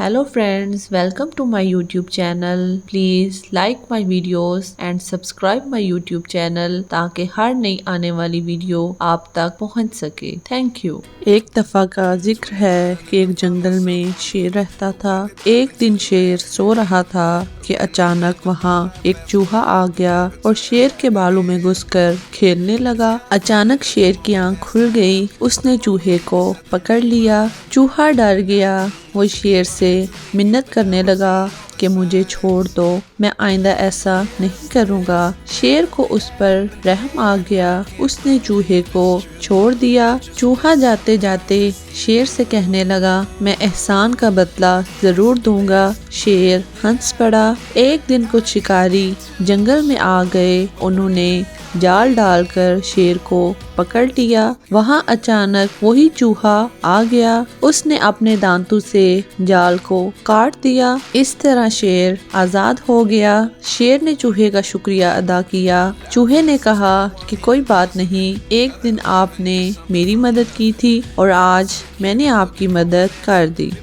Hello friends, welcome to my YouTube channel. Please like my videos and subscribe my YouTube channel تاکہ ہر نئی آنے والی video آپ تک پہنچ سکے. Thank you. ایک دفعہ کا ذکر ہے کہ ایک جنگل میں شیر رہتا تھا. ایک دن شیر سو رہا تھا کہ اچانک وہاں ایک چوہا آ گیا اور شیر کے بالوں میں گھس کر کھیلنے لگا. اچانک شیر کی آنکھ کھل گئی. اس نے چوہے کو پکڑ لیا. چوہا ڈر گیا. وہ شیر سے منت کرنے لگا کہ مجھے چھوڑ دو، میں آئندہ ایسا نہیں کروں گا. شیر کو اس پر رحم آ گیا. اس نے چوہے کو چھوڑ دیا. چوہا جاتے جاتے شیر سے کہنے لگا میں احسان کا بدلہ ضرور دوں گا. شیر ہنس پڑا. ایک دن کچھ شکاری جنگل میں آ گئے. انہوں نے جال ڈال کر شیر کو پکڑ لیا. وہاں اچانک وہی چوہا آ گیا. اس نے اپنے دانتوں سے جال کو کاٹ دیا. اس طرح شیر آزاد ہو گیا. شیر نے چوہے کا شکریہ ادا کیا. چوہے نے کہا کہ کوئی بات نہیں، ایک دن آپ نے میری مدد کی تھی اور آج میں نے آپ کی مدد کر دی.